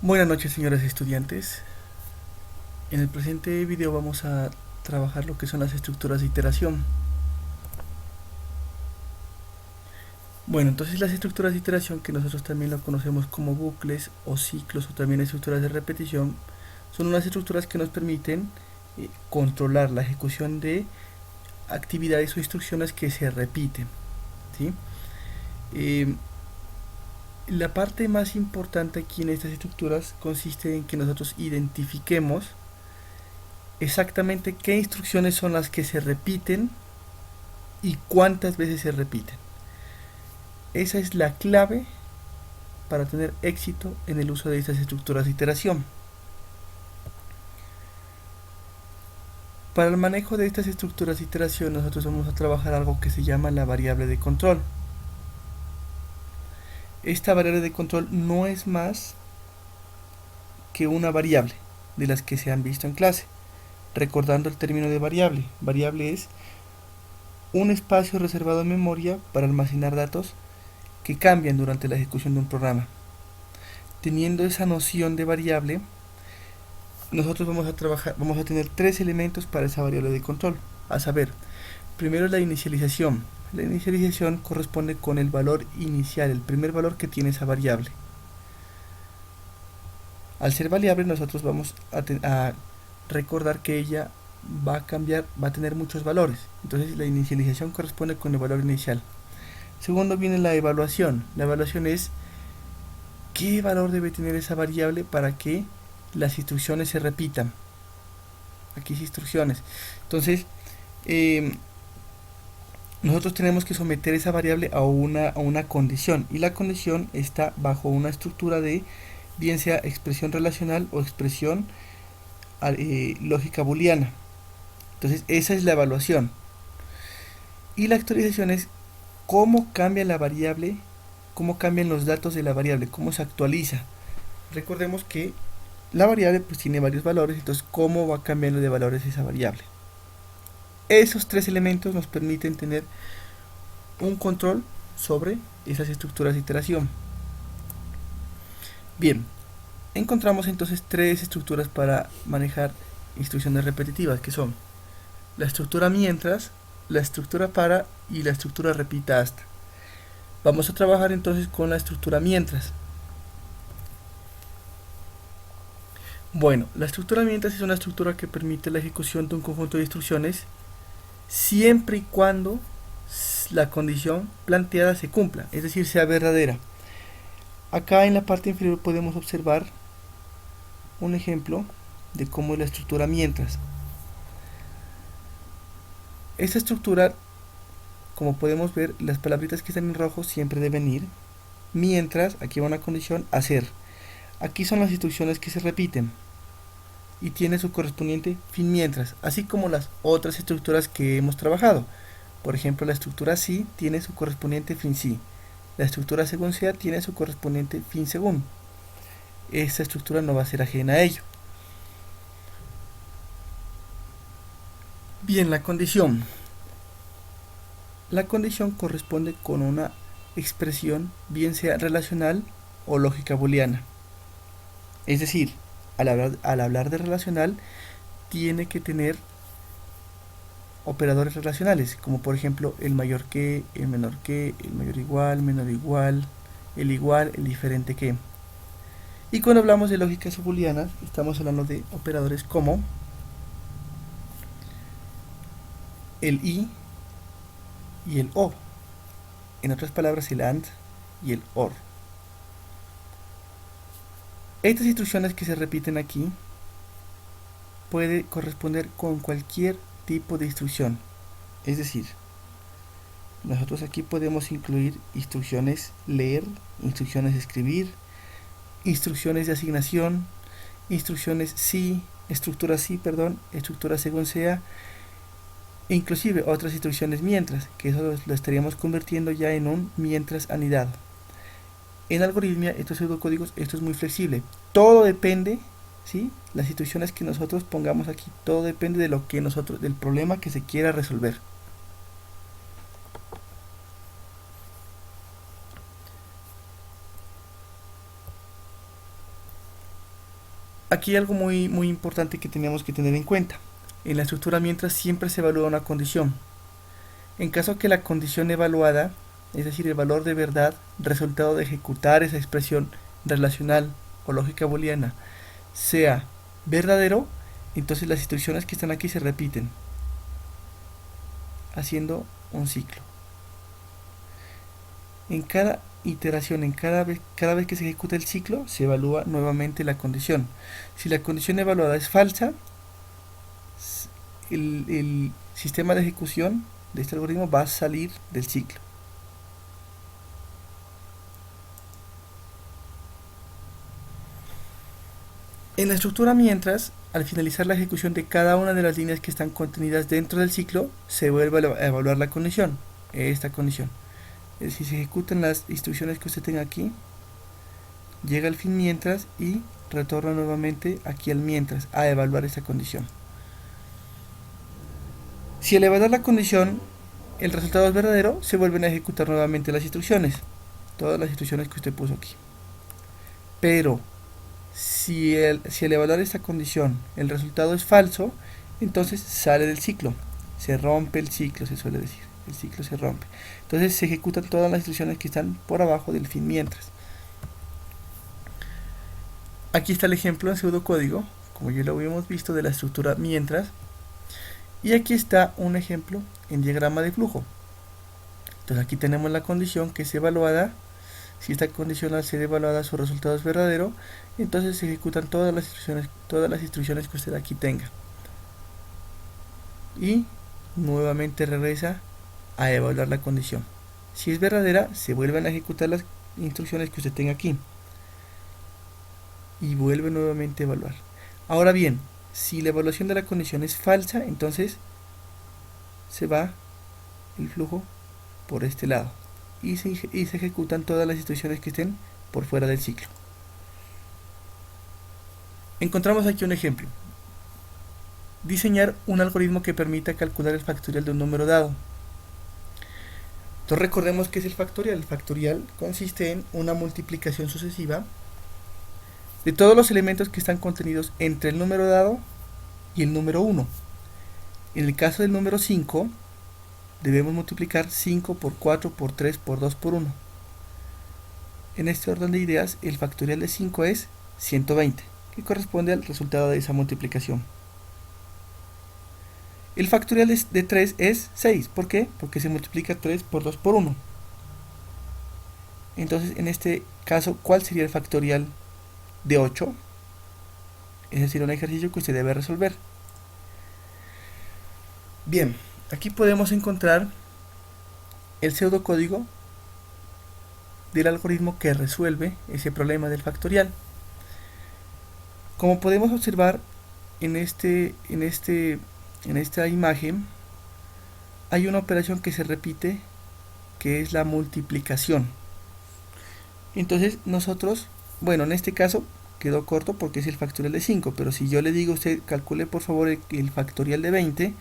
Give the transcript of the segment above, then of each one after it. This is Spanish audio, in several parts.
Buenas noches, señores estudiantes. En el presente video vamos a trabajar lo que son las estructuras de iteración. Bueno, entonces las estructuras de iteración, que nosotros también lo conocemos como bucles o ciclos o también estructuras de repetición, son unas estructuras que nos permiten controlar la ejecución de actividades o instrucciones que se repiten, ¿sí? Eh, la parte más importante aquí en estas estructuras consiste en que nosotros identifiquemos exactamente qué instrucciones son las que se repiten y cuántas veces se repiten. Esa es la clave para tener éxito en el uso de estas estructuras de iteración. Para el manejo de estas estructuras de iteración nosotros vamos a trabajar algo que se llama la variable de control. Esta variable de control no es más que una variable de las que se han visto en clase. Recordando el término de variable. Variable es un espacio reservado en memoria para almacenar datos que cambian durante la ejecución de un programa. Teniendo esa noción de variable, nosotros vamos a tener tres elementos para esa variable de control. A saber, primero la inicialización. La inicialización corresponde con el valor inicial, el primer valor que tiene esa variable. Al ser variable, nosotros vamos a recordar que ella va a cambiar, va a tener muchos valores. Entonces la inicialización corresponde con el valor inicial. Segundo viene la evaluación. La evaluación es qué valor debe tener esa variable para que las instrucciones se repitan. Aquí es instrucciones. Entonces, eh, nosotros tenemos que someter esa variable a una condición. Y la condición está bajo una estructura de, bien sea expresión relacional o expresión lógica booleana. Entonces, esa es la evaluación. Y la actualización es cómo cambia la variable, cómo cambian los datos de la variable, cómo se actualiza. Recordemos que la variable pues tiene varios valores, entonces cómo va cambiando de valores esa variable. Esos tres elementos nos permiten tener un control sobre esas estructuras de iteración. Bien, encontramos entonces tres estructuras para manejar instrucciones repetitivas, que son la estructura mientras, la estructura para y la estructura repita hasta. Vamos a trabajar entonces con la estructura mientras. Bueno, la estructura mientras es una estructura que permite la ejecución de un conjunto de instrucciones siempre y cuando la condición planteada se cumpla, es decir, sea verdadera. Acá en la parte inferior podemos observar un ejemplo de cómo es la estructura mientras. Esta estructura, como podemos ver, las palabritas que están en rojo siempre deben ir, mientras, aquí va una condición, hacer. Aquí son las instrucciones que se repiten y tiene su correspondiente fin mientras, así como las otras estructuras que hemos trabajado. Por ejemplo, la estructura si tiene su correspondiente fin si. La estructura según sea tiene su correspondiente fin según. Esta estructura no va a ser ajena a ello. Bien, la condición. La condición corresponde con una expresión, bien sea relacional o lógica booleana. Es decir, al hablar de relacional, tiene que tener operadores relacionales, como por ejemplo el mayor que, el menor igual, el diferente que. Y cuando hablamos de lógicas booleanas, estamos hablando de operadores como el y el o. En otras palabras, el and y el or. Estas instrucciones que se repiten aquí puede corresponder con cualquier tipo de instrucción. Es decir, nosotros aquí podemos incluir instrucciones leer, instrucciones escribir, instrucciones de asignación, instrucciones sí, estructura según sea, e inclusive otras instrucciones mientras, que eso lo estaríamos convirtiendo ya en un mientras anidado. En algoritmia, estos pseudocódigos, esto es muy flexible. Todo depende, ¿sí? Las instrucciones que nosotros pongamos aquí, todo depende de lo que nosotros, del problema que se quiera resolver. Aquí hay algo muy importante que tenemos que tener en cuenta. En la estructura mientras siempre se evalúa una condición. En caso que la condición evaluada, es decir, el valor de verdad, resultado de ejecutar esa expresión relacional o lógica booleana, sea verdadero, entonces las instrucciones que están aquí se repiten, haciendo un ciclo. En cada iteración, cada vez que se ejecuta el ciclo, se evalúa nuevamente la condición. Si la condición evaluada es falsa, el sistema de ejecución de este algoritmo va a salir del ciclo. En la estructura mientras, al finalizar la ejecución de cada una de las líneas que están contenidas dentro del ciclo, se vuelve a evaluar la condición, esta condición. Es decir, se ejecutan las instrucciones que usted tenga aquí, llega al fin mientras y retorna nuevamente aquí al mientras a evaluar esta condición. Si al evaluar la condición el resultado es verdadero, se vuelven a ejecutar nuevamente las instrucciones, todas las instrucciones que usted puso aquí. Pero si al evaluar esta condición el resultado es falso, entonces sale del ciclo, se rompe el ciclo, se suele decir, el ciclo se rompe. Entonces se ejecutan todas las instrucciones que están por abajo del fin mientras. Aquí está el ejemplo en pseudocódigo, como ya lo habíamos visto, de la estructura mientras. Y aquí está un ejemplo en diagrama de flujo. Entonces aquí tenemos la condición que es evaluada. Si esta condición al ser evaluada su resultado es verdadero, entonces se ejecutan todas las instrucciones que usted aquí tenga. Y nuevamente regresa a evaluar la condición. Si es verdadera, se vuelven a ejecutar las instrucciones que usted tenga aquí. Y vuelve nuevamente a evaluar. Ahora bien, si la evaluación de la condición es falsa, entonces se va el flujo por este lado y se ejecutan todas las instrucciones que estén por fuera del ciclo. Encontramos aquí un ejemplo. Diseñar un algoritmo que permita calcular el factorial de un número dado. Entonces recordemos qué es el factorial. El factorial consiste en una multiplicación sucesiva de todos los elementos que están contenidos entre el número dado y el número 1. En el caso del número 5, debemos multiplicar 5 por 4 por 3 por 2 por 1. En este orden de ideas, el factorial de 5 es 120, que corresponde al resultado de esa multiplicación. El factorial de 3 es 6. ¿Por qué? Porque se multiplica 3 por 2 por 1. Entonces, en este caso, ¿cuál sería el factorial de 8? Es decir, un ejercicio que usted debe resolver. Bien, aquí podemos encontrar el pseudocódigo del algoritmo que resuelve ese problema del factorial. Como podemos observar en esta imagen, hay una operación que se repite, que es la multiplicación. Entonces nosotros, bueno, en este caso quedó corto porque es el factorial de 5, pero si yo le digo a usted, calcule por favor el factorial de 20,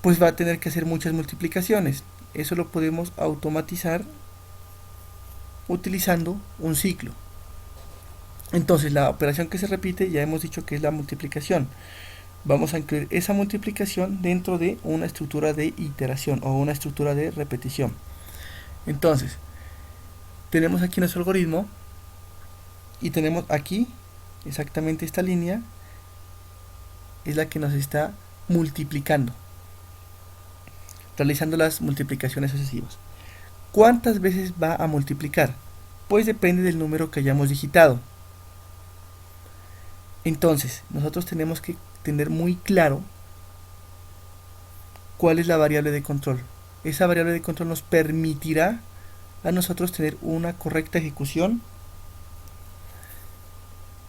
pues va a tener que hacer muchas multiplicaciones. Eso lo podemos automatizar utilizando un ciclo. Entonces la operación que se repite ya hemos dicho que es la multiplicación. Vamos a incluir esa multiplicación dentro de una estructura de iteración o una estructura de repetición. Entonces, tenemos aquí nuestro algoritmo y tenemos aquí exactamente esta línea es la que nos está multiplicando, realizando las multiplicaciones sucesivas. ¿Cuántas veces va a multiplicar? Pues depende del número que hayamos digitado. Entonces, nosotros tenemos que tener muy claro cuál es la variable de control. Esa variable de control nos permitirá a nosotros tener una correcta ejecución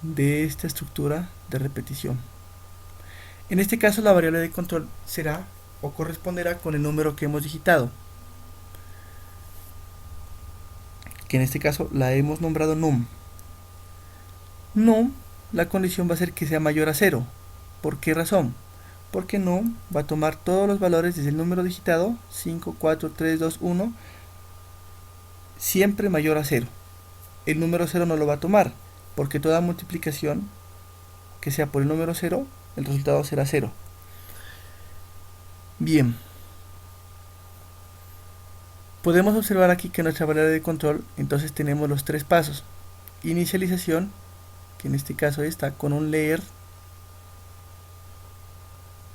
de esta estructura de repetición. En este caso, la variable de control será o corresponderá con el número que hemos digitado, que en este caso la hemos nombrado num. Num, la condición va a ser que sea mayor a 0. ¿Por qué razón? Porque num va a tomar todos los valores desde el número digitado 5, 4, 3, 2, 1, siempre mayor a 0. El número 0 no lo va a tomar, porque toda multiplicación que sea por el número 0, el resultado será 0. Bien. Podemos observar aquí que nuestra variable de control, entonces tenemos los tres pasos. Inicialización, que en este caso está con un leer.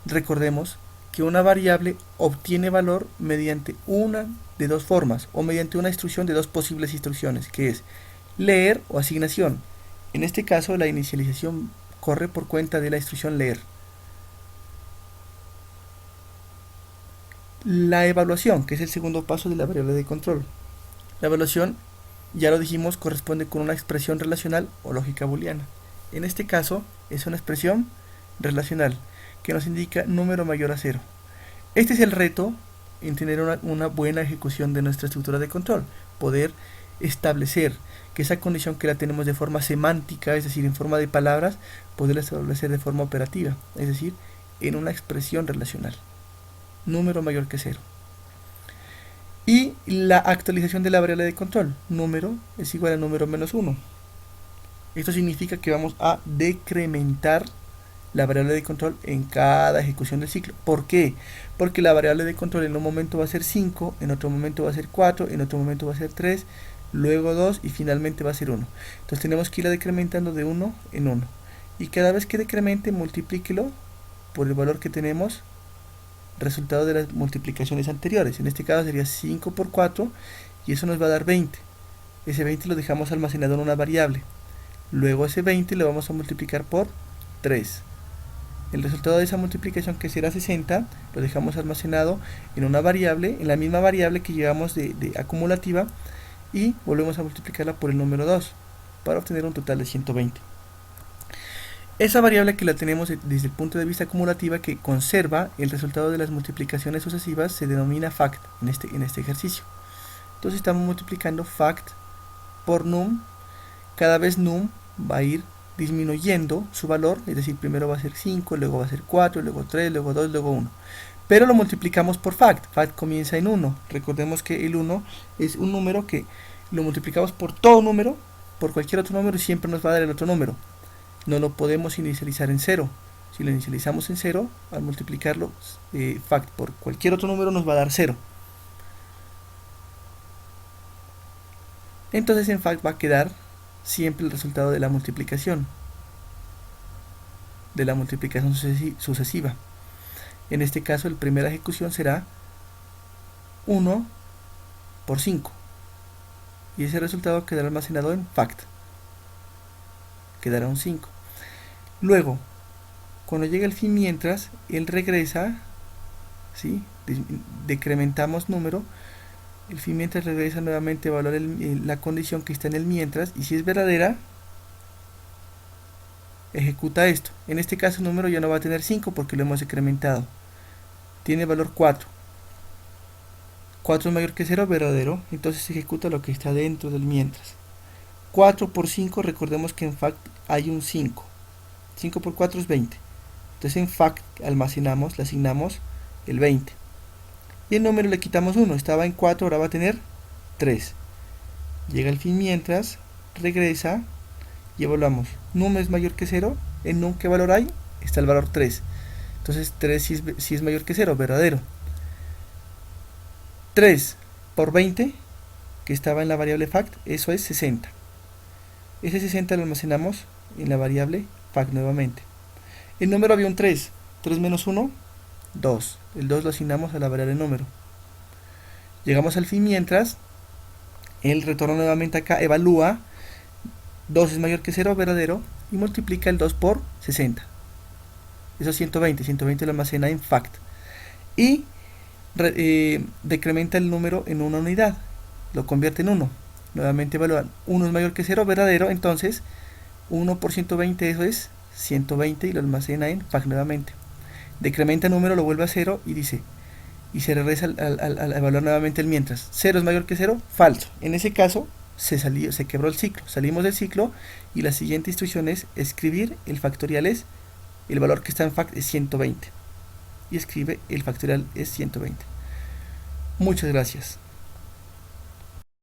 Recordemos que una variable obtiene valor mediante una de dos formas o mediante una instrucción de dos posibles instrucciones, que es leer o asignación. En este caso la inicialización corre por cuenta de la instrucción leer. La evaluación, que es el segundo paso de la variable de control. La evaluación, ya lo dijimos, corresponde con una expresión relacional o lógica booleana. En este caso es una expresión relacional que nos indica número mayor a 0. Este es el reto en tener una buena ejecución de nuestra estructura de control, poder establecer que esa condición que la tenemos de forma semántica, es decir, en forma de palabras, poderla establecer de forma operativa, es decir, en una expresión relacional, número mayor que 0. Y la actualización de la variable de control, número es igual a número menos 1. Esto significa que vamos a decrementar la variable de control en cada ejecución del ciclo. ¿Por qué? Porque la variable de control en un momento va a ser 5, en otro momento va a ser 4, en otro momento va a ser 3, luego 2 y finalmente va a ser 1. Entonces tenemos que irla decrementando de 1 en 1. Y cada vez que decremente, multiplíquelo por el valor que tenemos, resultado de las multiplicaciones anteriores. En este caso sería 5 por 4 y eso nos va a dar 20. Ese 20 lo dejamos almacenado en una variable. Luego ese 20 lo vamos a multiplicar por 3. El resultado de esa multiplicación, que será 60, lo dejamos almacenado en una variable, en la misma variable que llevamos de acumulativa, y volvemos a multiplicarla por el número 2 para obtener un total de 120. Esa variable que la tenemos desde el punto de vista acumulativa, que conserva el resultado de las multiplicaciones sucesivas, se denomina fact en este ejercicio. Entonces estamos multiplicando fact por num. Cada vez num va a ir disminuyendo su valor, es decir, primero va a ser 5, luego va a ser 4, luego 3, luego 2, luego 1. Pero lo multiplicamos por fact. Fact comienza en 1. Recordemos que el 1 es un número que lo multiplicamos por todo número, por cualquier otro número, y siempre nos va a dar el otro número. No lo podemos inicializar en 0. Si lo inicializamos en 0, al multiplicarlo fact por cualquier otro número nos va a dar 0. Entonces en fact va a quedar siempre el resultado de la multiplicación sucesiva. En este caso, la primera ejecución será 1 por 5 y ese resultado quedará almacenado en fact, quedará un 5. Luego, cuando llegue el fin mientras, él regresa, ¿sí? Decrementamos número. El fin mientras regresa nuevamente a evaluar la condición que está en el mientras, y si es verdadera, ejecuta esto. En este caso el número ya no va a tener 5 porque lo hemos decrementado. Tiene valor 4. 4 es mayor que 0, verdadero, entonces ejecuta lo que está dentro del mientras. 4 por 5, recordemos que en fact hay un 5. 5 por 4 es 20. Entonces en fact almacenamos, le asignamos el 20. Y el número le quitamos 1, estaba en 4, ahora va a tener 3. Llega el fin mientras, regresa y evaluamos. Num es mayor que 0, en num ¿qué valor hay? Está el valor 3. Entonces 3 si es mayor que 0, verdadero. 3 por 20, que estaba en la variable fact, eso es 60. Ese 60 lo almacenamos en la variable fact nuevamente. El número había un 3. 3 menos 1, 2. El 2 lo asignamos a la variable número. Llegamos al fin mientras, él retorna nuevamente acá, evalúa, 2 es mayor que 0, verdadero, y multiplica el 2 por 60. Eso es 120. 120 lo almacena en fact. Y decrementa el número en una unidad, lo convierte en 1. Nuevamente evalúa, 1 es mayor que 0, verdadero, entonces 1 por 120, eso es 120, y lo almacena en fact nuevamente. Decrementa el número, lo vuelve a 0 y dice, y se regresa al evaluar nuevamente el mientras. 0 es mayor que 0, falso. En ese caso se quebró el ciclo, salimos del ciclo, y la siguiente instrucción es escribir el factorial el valor que está en fact es 120, y escribe el factorial es 120. Muchas gracias.